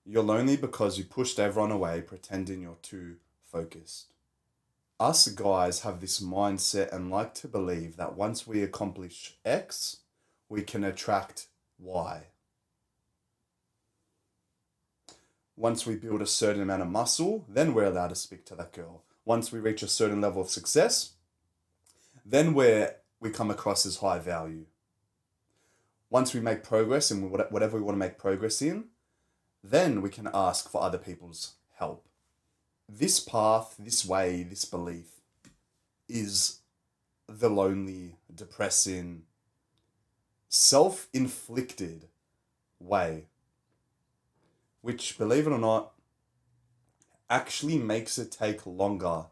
You're lonely because you pushed everyone away pretending you're too focused. Us guys have this mindset and like to believe that once we accomplish X, we can attract Y. Once we build a certain amount of muscle, then we're allowed to speak to that girl. Once we reach a certain level of success, then we come across as high value. Once we make progress in whatever we want to make progress in, then we can ask for other people's help. This path, this way, this belief is the lonely, depressing, self-inflicted way, which, believe it or not, actually makes it take longer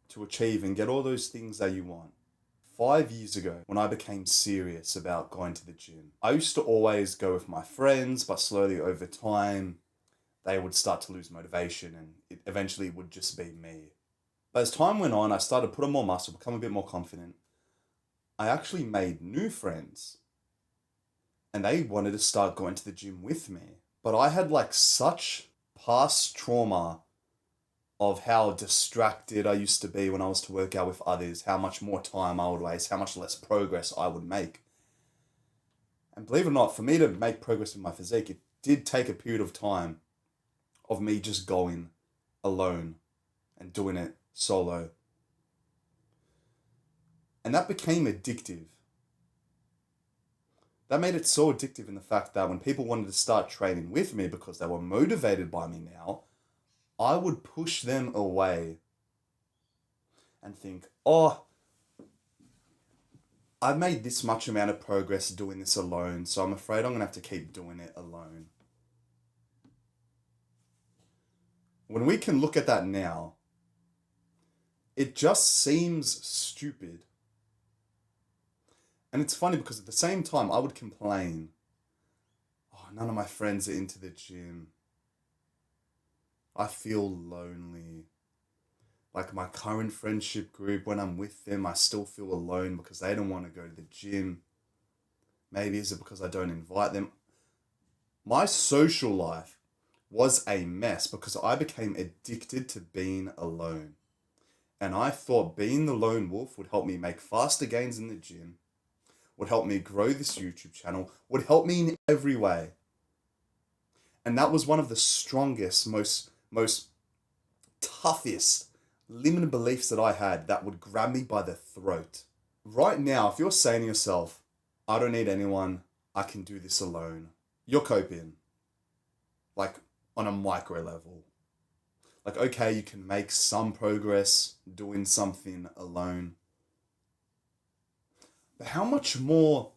to achieve and get all those things that you want. 5 years ago, when I became serious about going to the gym, I used to always go with my friends, but slowly over time, they would start to lose motivation and it eventually would just be me. But as time went on, I started to put on more muscle, become a bit more confident. I actually made new friends and they wanted to start going to the gym with me. But I had like such past trauma of how distracted I used to be when I was to work out with others, how much more time I would waste, how much less progress I would make. And believe it or not, for me to make progress with my physique, it did take a period of time of me just going alone and doing it solo. And that became addictive. That made it so addictive in the fact that when people wanted to start training with me because they were motivated by me now, I would push them away and think, oh, I've made this much amount of progress doing this alone, so I'm afraid I'm going to have to keep doing it alone. When we can look at that now, it just seems stupid. And it's funny because at the same time, I would complain, oh, none of my friends are into the gym. I feel lonely. Like my current friendship group, when I'm with them, I still feel alone because they don't want to go to the gym. Maybe is it because I don't invite them? My social life was a mess because I became addicted to being alone. And I thought being the lone wolf would help me make faster gains in the gym, would help me grow this YouTube channel, would help me in every way. And that was one of the strongest, most toughest limited beliefs that I had that would grab me by the throat. Right now, if you're saying to yourself, I don't need anyone, I can do this alone, you're coping. Like on a micro level. Like, okay, you can make some progress doing something alone. But how much more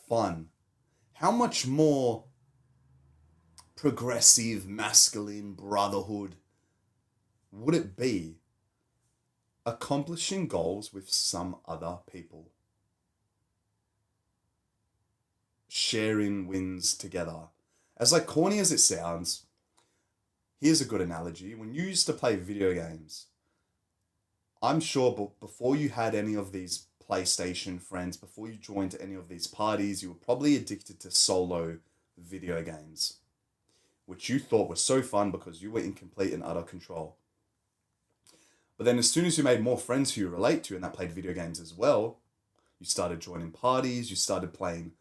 fun, how much more progressive, masculine brotherhood would it be accomplishing goals with some other people? Sharing wins together. As like corny as it sounds, here's a good analogy. When you used to play video games, I'm sure before you had any of these PlayStation friends, before you joined any of these parties, you were probably addicted to solo video games, which you thought were so fun because you were in complete and utter control. But then as soon as you made more friends who you relate to and that played video games as well, you started joining parties, you started playing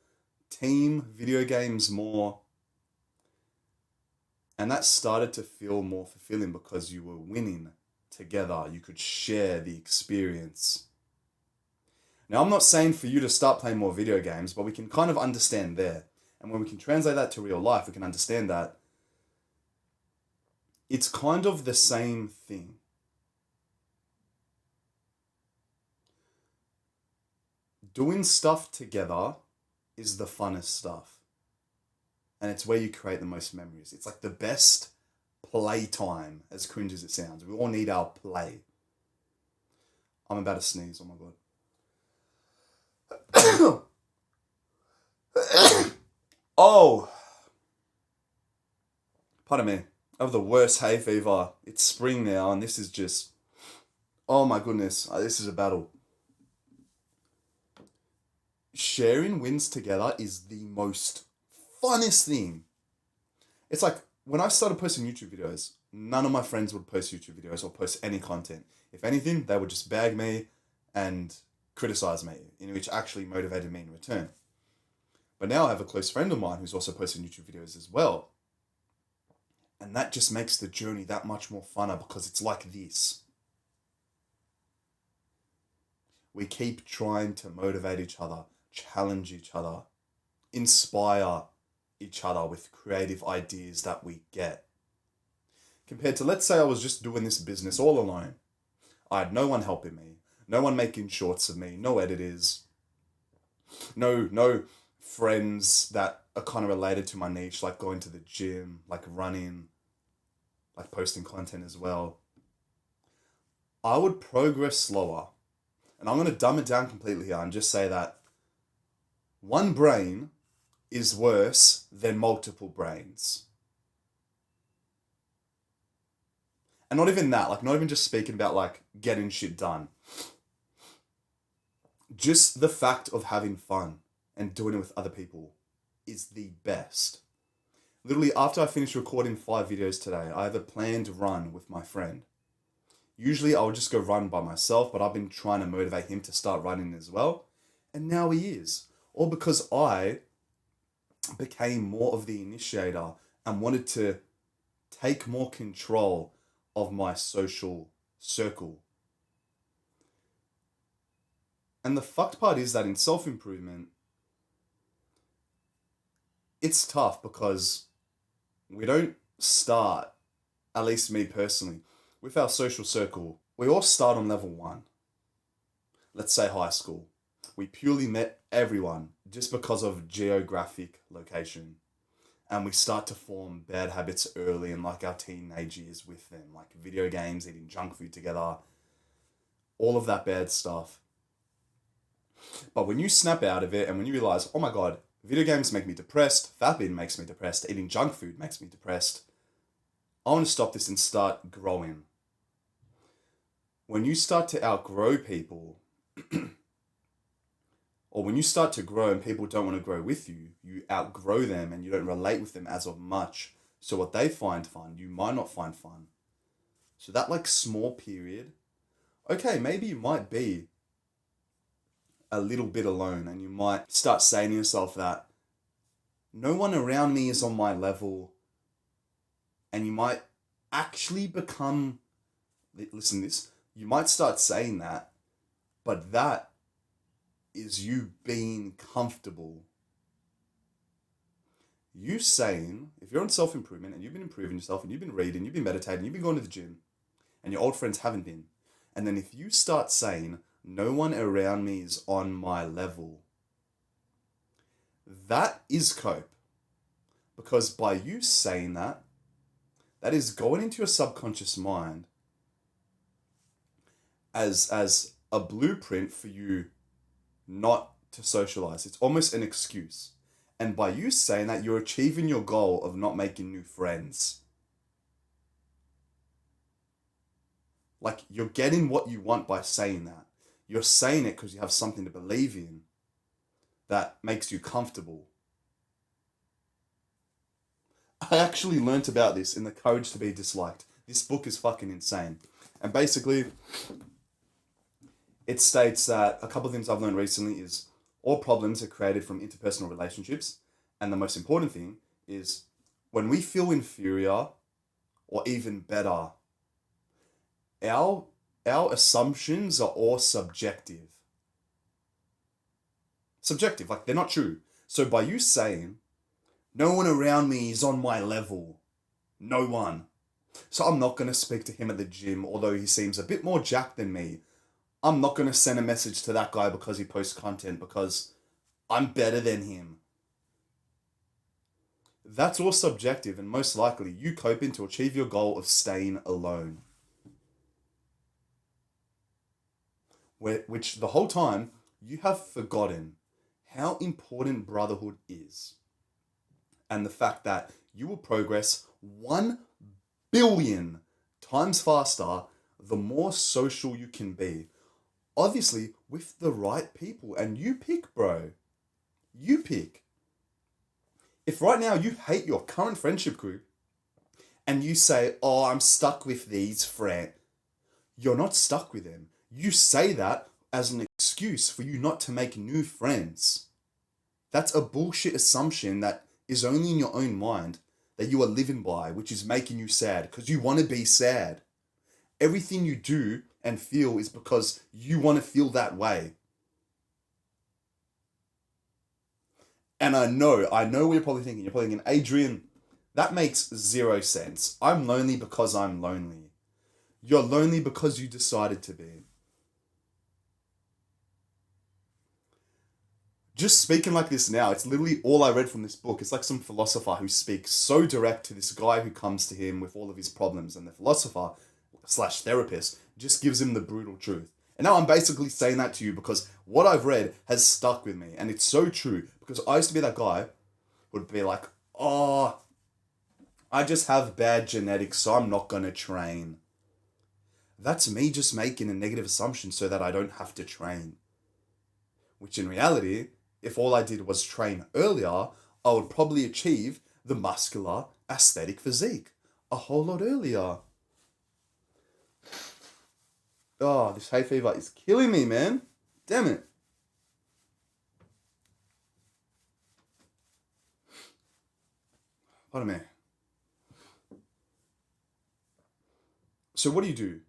team video games more. And that started to feel more fulfilling because you were winning together. You could share the experience. Now, I'm not saying for you to start playing more video games, but we can kind of understand there. And when we can translate that to real life, we can understand that it's kind of the same thing. Doing stuff together is the funnest stuff. And it's where you create the most memories. It's like the best playtime, as cringe as it sounds. We all need our play. I'm about to sneeze, oh my god. Oh! Pardon me. I have the worst hay fever. It's spring now and this is just... Oh my goodness, this is a battle. Sharing wins together is the most funnest thing. It's like when I started posting YouTube videos, none of my friends would post YouTube videos or post any content. If anything, they would just bag me and criticize me, in which actually motivated me in return. But now I have a close friend of mine who's also posting YouTube videos as well. And that just makes the journey that much more funner because it's like this. We keep trying to motivate each other, challenge each other, inspire each other with creative ideas that we get. Compared to, let's say I was just doing this business all alone. I had no one helping me, no one making shorts of me, no editors, no friends that are kind of related to my niche, like going to the gym, like running, like posting content as well. I would progress slower. And I'm going to dumb it down completely here and just say that one brain is worse than multiple brains. And not even that, like not even just speaking about like getting shit done. Just the fact of having fun and doing it with other people is the best. Literally, after I finish recording 5 videos today, I have a planned run with my friend. Usually I would just go run by myself, but I've been trying to motivate him to start running as well. And now he is. All because I became more of the initiator and wanted to take more control of my social circle. And the fucked part is that in self-improvement, it's tough because we don't start, at least me personally, with our social circle. We all start on level 1. Let's say high school. We purely met everyone just because of geographic location. And we start to form bad habits early in like our teenage years with them, like video games, eating junk food together, all of that bad stuff. But when you snap out of it and when you realize, oh my God, video games make me depressed, fapping makes me depressed, eating junk food makes me depressed, I want to stop this and start growing. When you start to outgrow people, or when you start to grow and people don't want to grow with you, you outgrow them and you don't relate with them as of much. So what they find fun, you might not find fun. So that like small period, okay, maybe you might be a little bit alone and you might start saying to yourself that no one around me is on my level, and you might actually become, listen to this, you might start saying that, but that is you being comfortable. You saying, if you're on self-improvement and you've been improving yourself and you've been reading, you've been meditating, you've been going to the gym, and your old friends haven't been, and then if you start saying, no one around me is on my level, that is cope. Because by you saying that, that is going into your subconscious mind as a blueprint for you not to socialize. It's almost an excuse. And by you saying that, you're achieving your goal of not making new friends. Like, you're getting what you want by saying that. You're saying it because you have something to believe in that makes you comfortable. I actually learnt about this in The Courage to Be Disliked. This book is fucking insane. And basically, it states that a couple of things I've learned recently is all problems are created from interpersonal relationships. And the most important thing is when we feel inferior or even better, our assumptions are all subjective. Subjective, like they're not true. So by you saying, no one around me is on my level, no one. So I'm not going to speak to him at the gym, although he seems a bit more jacked than me. I'm not going to send a message to that guy because he posts content because I'm better than him. That's all subjective, and most likely you coping to achieve your goal of staying alone. Which the whole time you have forgotten how important brotherhood is. And the fact that you will progress 1 billion times faster the more social you can be. Obviously, with the right people. And you pick, bro. You pick. If right now you hate your current friendship group, and you say, oh, I'm stuck with these friends. You're not stuck with them. You say that as an excuse for you not to make new friends. That's a bullshit assumption that is only in your own mind that you are living by, which is making you sad because you want to be sad. Everything you do and feel is because you want to feel that way. And I know what you're probably thinking. You're probably thinking, Adrian, that makes zero sense. I'm lonely because I'm lonely. You're lonely because you decided to be. Just speaking like this now, it's literally all I read from this book. It's like some philosopher who speaks so direct to this guy who comes to him with all of his problems, and the philosopher slash therapist just gives him the brutal truth. And now I'm basically saying that to you because what I've read has stuck with me, and it's so true. Because I used to be that guy who would be like, oh, I just have bad genetics, so I'm not gonna train. That's me just making a negative assumption so that I don't have to train. Which in reality, if all I did was train earlier, I would probably achieve the muscular, aesthetic physique a whole lot earlier. Oh, this hay fever is killing me, man. Damn it. Pardon me. So what do?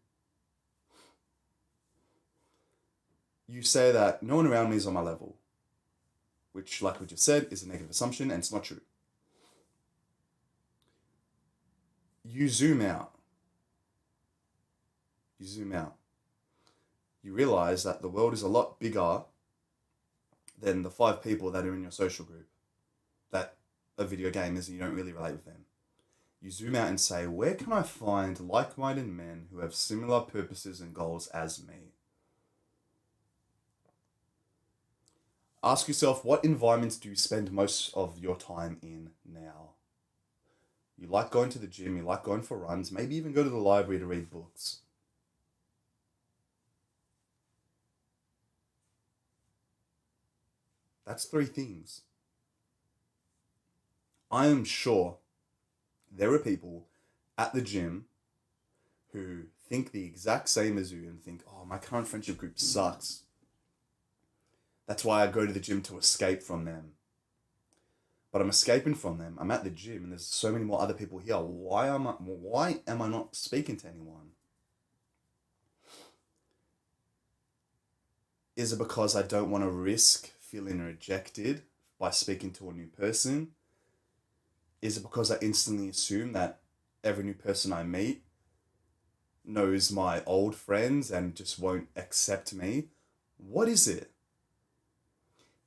You say that no one around me is on my level, which, like we just said, is a negative assumption and it's not true. You zoom out. You zoom out. You realize that the world is a lot bigger than the 5 people that are in your social group that are video gamers and you don't really relate with them. You zoom out and say, where can I find like-minded men who have similar purposes and goals as me? Ask yourself, what environments do you spend most of your time in now? You like going to the gym, you like going for runs, maybe even go to the library to read books. That's 3 things. I am sure there are people at the gym who think the exact same as you and think, oh, my current friendship group sucks. That's why I go to the gym to escape from them. But I'm escaping from them. I'm at the gym and there's so many more other people here. Why am I not speaking to anyone? Is it because I don't want to risk feeling rejected by speaking to a new person? Is it because I instantly assume that every new person I meet knows my old friends and just won't accept me? What is it?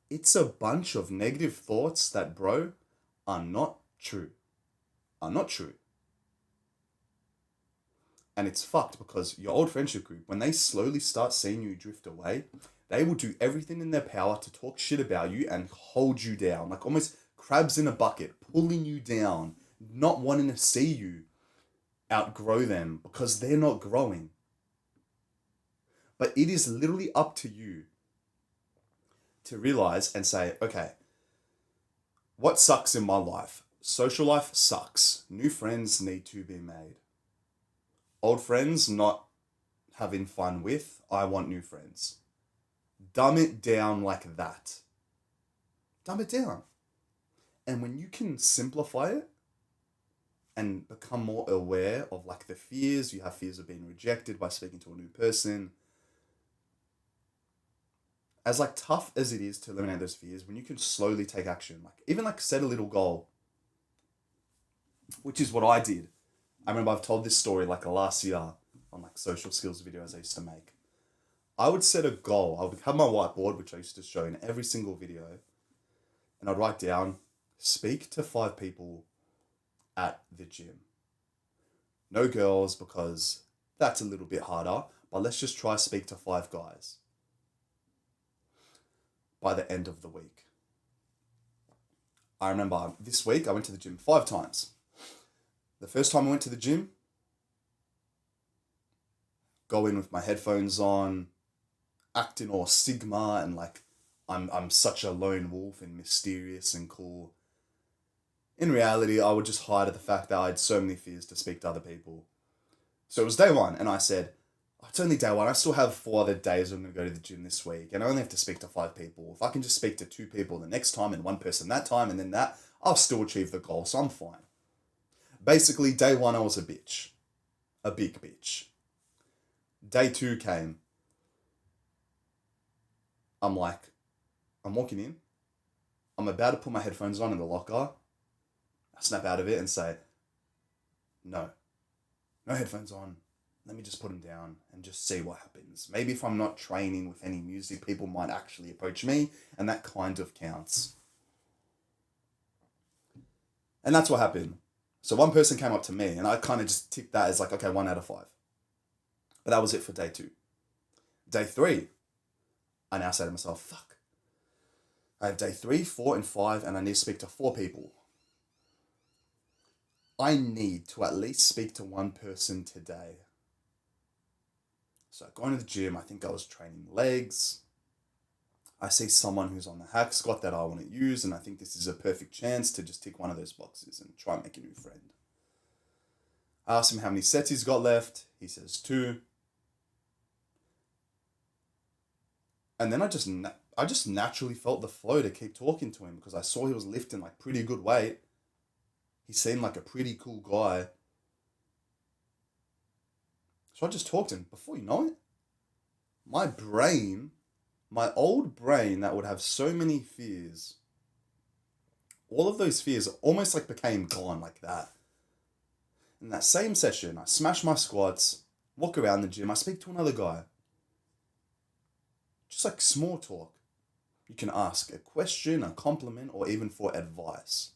It's a bunch of negative thoughts that, bro, are not true. Are not true. And it's fucked because your old friendship group, when they slowly start seeing you drift away, they will do everything in their power to talk shit about you and hold you down. Like almost crabs in a bucket, pulling you down, not wanting to see you outgrow them because they're not growing. But it is literally up to you to realize and say, okay, what sucks in my life? Social life sucks. New friends need to be made. Old friends not having fun with, I want new friends. Dumb it down like that. Dumb it down. And when you can simplify it and become more aware of like the fears, you have fears of being rejected by speaking to a new person. As like tough as it is to eliminate those fears, when you can slowly take action, like even like set a little goal, which is what I did. I remember I've told this story like last year on like social skills videos I used to make. I would set a goal. I would have my whiteboard, which I used to show in every single video, and I'd write down, speak to 5 people at the gym. No girls because that's a little bit harder, but let's just try speak to 5 guys by the end of the week. I remember this week I went to the gym 5 times. The first time I went to the gym, go in with my headphones on, acting all Sigma and like I'm such a lone wolf and mysterious and cool. In reality, I would just hide at the fact that I had so many fears to speak to other people. So it was day one, and I said, "Oh, it's only day one. I still have 4 other days I'm going to go to the gym this week, and I only have to speak to 5 people. If I can just speak to 2 people the next time and one person that time and then that, I'll still achieve the goal, so I'm fine." Basically, day one, I was a bitch. A big bitch. Day two came. I'm walking in. I'm about to put my headphones on in the locker. I snap out of it and say, "No. No headphones on. Let me just put them down and just see what happens. Maybe if I'm not training with any music, people might actually approach me, and that kind of counts." And that's what happened. So one person came up to me, and I kind of just ticked that as like, okay, 1 out of 5. But that was it for day two. Day three, I now say to myself, fuck. I have day 3, 4, and 5, and I need to speak to 4 people. I need to at least speak to one person today. So going to the gym, I think I was training legs. I see someone who's on the hack squat that I want to use, and I think this is a perfect chance to just tick one of those boxes and try and make a new friend. I ask him how many sets he's got left. He says 2. And then I just naturally felt the flow to keep talking to him because I saw he was lifting like pretty good weight. He seemed like a pretty cool guy. So I just talked to him. Before you know it, my old brain that would have so many fears, all of those fears almost like became gone like that. In that same session, I smash my squats, walk around the gym, I speak to another guy. Just like small talk. You can ask a question, a compliment, or even for advice.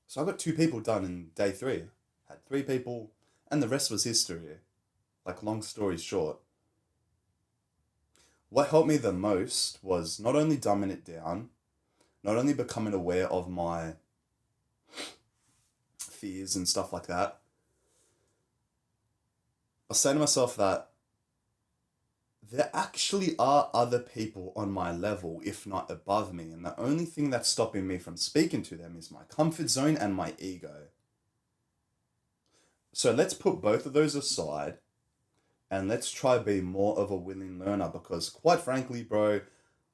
So I got 2 people done in day 3. Had 3 people, and the rest was history. Like, long story short. What helped me the most was not only dumbing it down, not only becoming aware of my fears and stuff like that. I say to myself that there actually are other people on my level, if not above me, and the only thing that's stopping me from speaking to them is my comfort zone and my ego. So let's put both of those aside and let's try be more of a willing learner, because quite frankly, bro,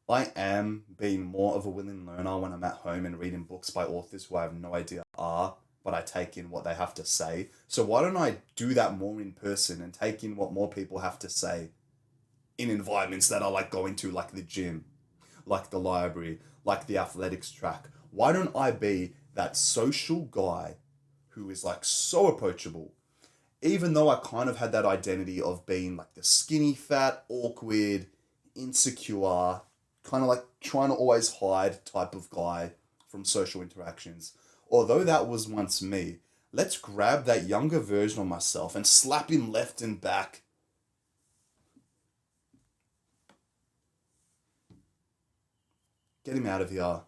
I am being more of a willing learner when I'm at home and reading books by authors who I have no idea are, but I take in what they have to say. So why don't I do that more in person and take in what more people have to say in environments that I like going to, like the gym, like the library, like the athletics track? Why don't I be that social guy who is like so approachable, even though I kind of had that identity of being like the skinny, fat, awkward, insecure, kind of like trying to always hide type of guy from social interactions. Although that was once me, let's grab that younger version of myself and slap him left and back. Get him out of here.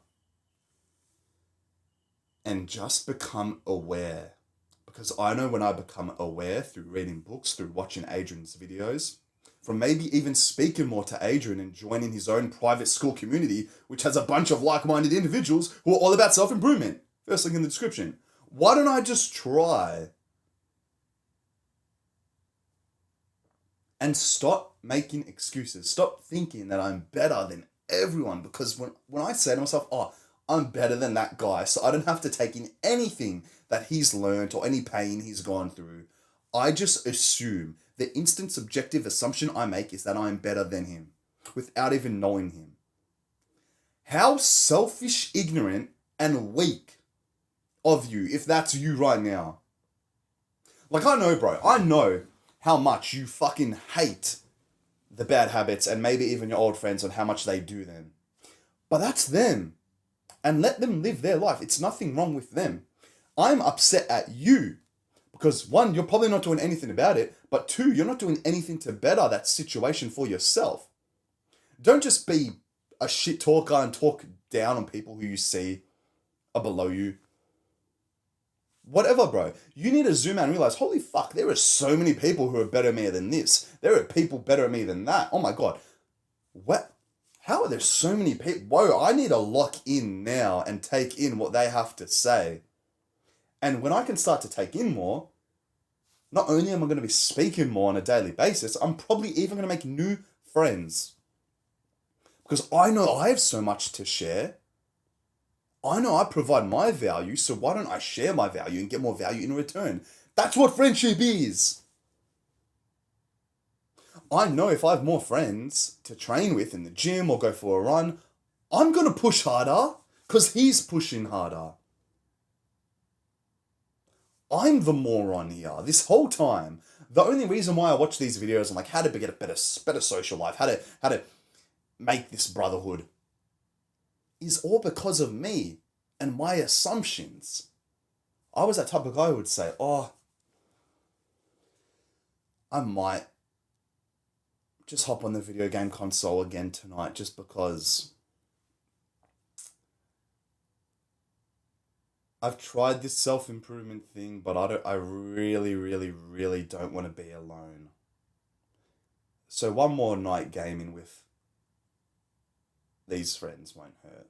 And just become aware. Because I know when I become aware through reading books, through watching Adrian's videos, from maybe even speaking more to Adrian and joining his own private school community, which has a bunch of like-minded individuals who are all about self-improvement. First link in the description. Why don't I just try and stop making excuses? Stop thinking that I'm better than everyone, because when I say to myself, oh, I'm better than that guy, so I don't have to take in anything that he's learned or any pain he's gone through, I just assume the instant subjective assumption I make is that I'm better than him without even knowing him. How selfish, ignorant, and weak of you if that's you right now. Like, I know, bro, I know how much you fucking hate the bad habits and maybe even your old friends on how much they do them. But that's them. And let them live their life. It's nothing wrong with them. I'm upset at you because 1, you're probably not doing anything about it, but 2, you're not doing anything to better that situation for yourself. Don't just be a shit talker and talk down on people who you see are below you. Whatever, bro. You need to zoom out and realize, holy fuck, there are so many people who are better at me than this. There are people better at me than that. Oh my God. What? How are there so many people? Whoa, I need to lock in now and take in what they have to say. And when I can start to take in more, not only am I going to be speaking more on a daily basis, I'm probably even going to make new friends. Because I know I have so much to share. I know I provide my value, so why don't I share my value and get more value in return? That's what friendship is. I know if I have more friends to train with in the gym or go for a run, I'm going to push harder because he's pushing harder. I'm the moron here this whole time. The only reason why I watch these videos on like how to get a better social life, how to make this brotherhood, is all because of me and my assumptions. I was that type of guy who would say, oh, I might just hop on the video game console again tonight just because I've tried this self-improvement thing, but I really, really, really don't want to be alone. So one more night gaming with these friends won't hurt.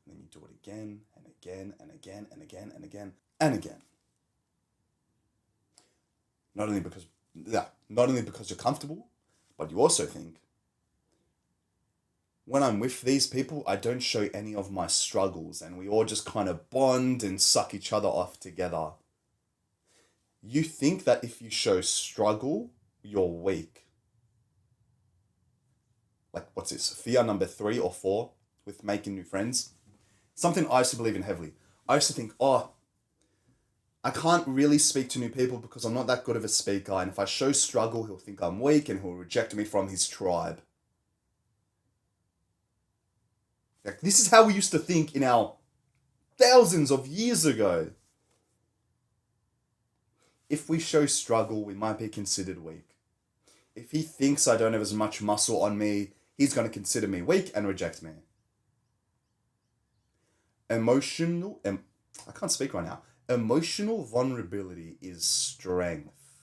And then you do it again and again and again and again and again and again. Not only because you're comfortable, but you also think, when I'm with these people, I don't show any of my struggles and we all just kind of bond and suck each other off together. You think that if you show struggle, you're weak. Like, what's this? Fear number 3 or 4 with making new friends. Something I used to believe in heavily. I used to think, oh, I can't really speak to new people because I'm not that good of a speaker. And if I show struggle, he'll think I'm weak and he'll reject me from his tribe. Like, this is how we used to think in our thousands of years ago. If we show struggle, we might be considered weak. If he thinks I don't have as much muscle on me, he's going to consider me weak and reject me. I can't speak right now. Emotional vulnerability is strength.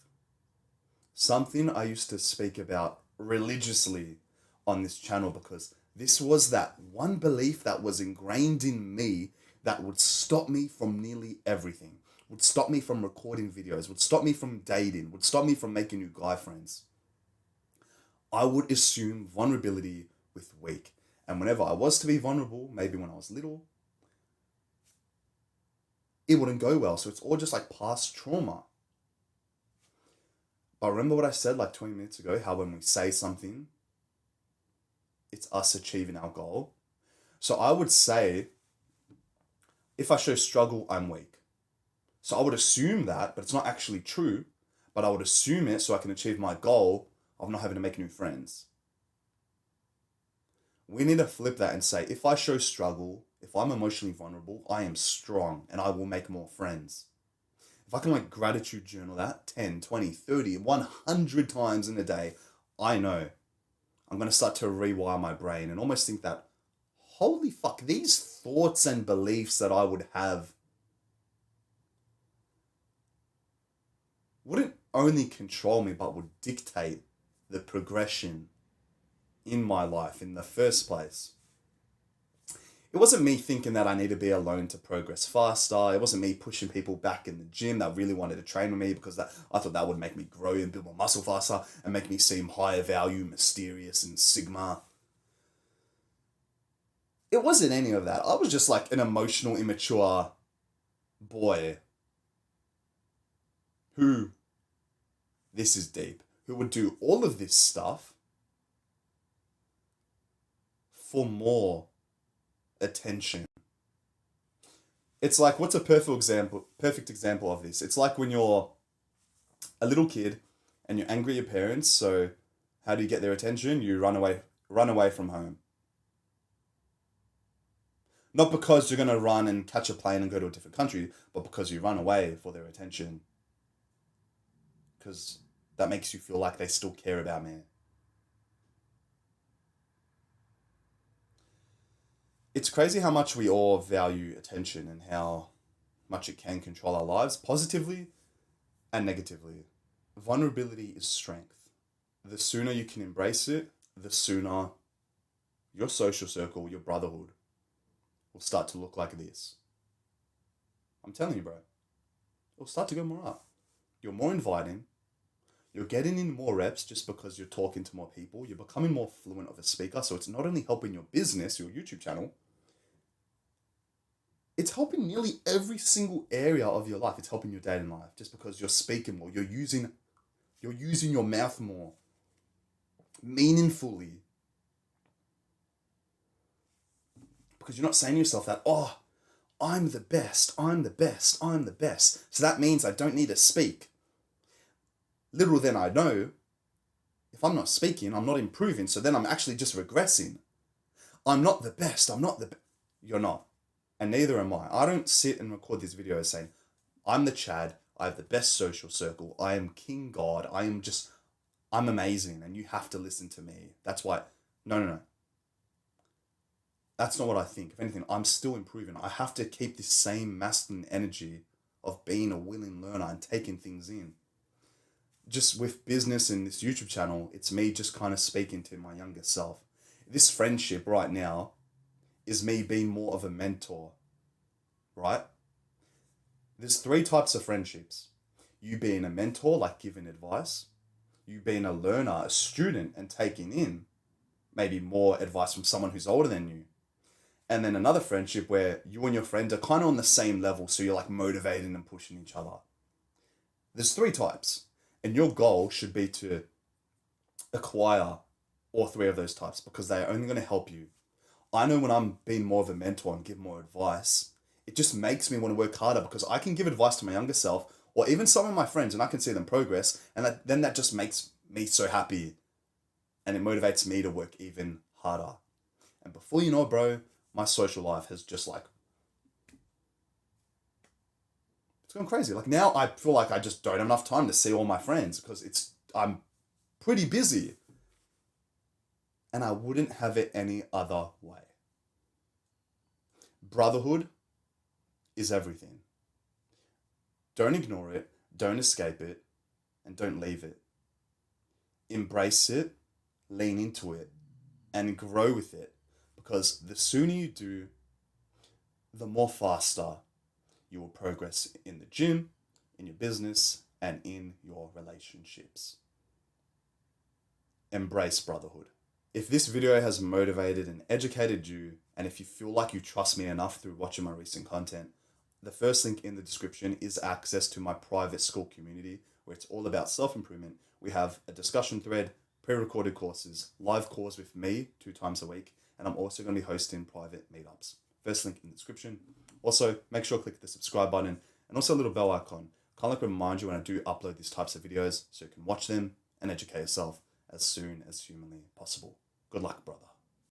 Something I used to speak about religiously on this channel because this was that one belief that was ingrained in me that would stop me from nearly everything. Would stop me from recording videos, would stop me from dating, would stop me from making new guy friends. I would assume vulnerability with weak. And whenever I was to be vulnerable, maybe when I was little, it wouldn't go well. So it's all just like past trauma. But remember what I said like 20 minutes ago, how when we say something, it's us achieving our goal. So I would say, if I show struggle, I'm weak. So I would assume that, but it's not actually true, but I would assume it so I can achieve my goal of not having to make new friends. We need to flip that and say, if I show struggle, if I'm emotionally vulnerable, I am strong and I will make more friends. If I can like gratitude journal that 10, 20, 30, 100 times in a day, I know I'm going to start to rewire my brain and almost think that, holy fuck, these thoughts and beliefs that I would have wouldn't only control me, but would dictate the progression in my life in the first place. It wasn't me thinking that I need to be alone to progress faster. It wasn't me pushing people back in the gym that really wanted to train with me because I thought that would make me grow and build my muscle faster and make me seem higher value, mysterious, and Sigma. It wasn't any of that. I was just like an emotional, immature boy who, this is deep, who would do all of this stuff for more attention. It's like, what's a perfect example of this? It's like when you're a little kid and you're angry at your parents, so how do you get their attention? You run away from home. Not because you're going to run and catch a plane and go to a different country, but because you run away for their attention. Because that makes you feel like they still care about me. It's crazy how much we all value attention and how much it can control our lives, positively and negatively. Vulnerability is strength. The sooner you can embrace it, the sooner your social circle, your brotherhood will start to look like this. I'm telling you, bro. It'll start to go more up. You're more inviting. You're getting in more reps just because you're talking to more people. You're becoming more fluent of a speaker. So it's not only helping your business, your YouTube channel, it's helping nearly every single area of your life. It's helping your dating life just because you're speaking more. You're using your mouth more meaningfully. Because you're not saying to yourself that, oh, I'm the best, I'm the best, I'm the best. So that means I don't need to speak. Little then I know, if I'm not speaking, I'm not improving. So then I'm actually just regressing. I'm not the best, You're not. And neither am I. I don't sit and record these videos saying, I'm the Chad, I have the best social circle, I am King God, I'm amazing and you have to listen to me. That's why, no. That's not what I think. If anything, I'm still improving. I have to keep this same masculine energy of being a willing learner and taking things in. Just with business and this YouTube channel, it's me just kind of speaking to my younger self. This friendship right now is me being more of a mentor, right? There's 3 types of friendships. You being a mentor, like giving advice. You being a learner, a student, and taking in maybe more advice from someone who's older than you. And then another friendship where you and your friend are kind of on the same level, so you're like motivating and pushing each other. There's 3 types. And your goal should be to acquire all 3 of those types because they are only going to help you. I know when I'm being more of a mentor and give more advice, it just makes me want to work harder because I can give advice to my younger self or even some of my friends and I can see them progress. And then that just makes me so happy and it motivates me to work even harder. And before you know it, bro, my social life has just it's going crazy. Like now I feel like I just don't have enough time to see all my friends because I'm pretty busy. And I wouldn't have it any other way. Brotherhood is everything. Don't ignore it, don't escape it, and don't leave it. Embrace it, lean into it, and grow with it. Because the sooner you do, the more faster you will progress in the gym, in your business, and in your relationships. Embrace brotherhood. If this video has motivated and educated you, and if you feel like you trust me enough through watching my recent content, the first link in the description is access to my private school community where it's all about self-improvement. We have a discussion thread, pre-recorded courses, live calls with me 2 times a week, and I'm also going to be hosting private meetups. First link in the description. Also, make sure to click the subscribe button and also a little bell icon. Kind of like remind you when I do upload these types of videos so you can watch them and educate yourself as soon as humanly possible. Good luck, brother.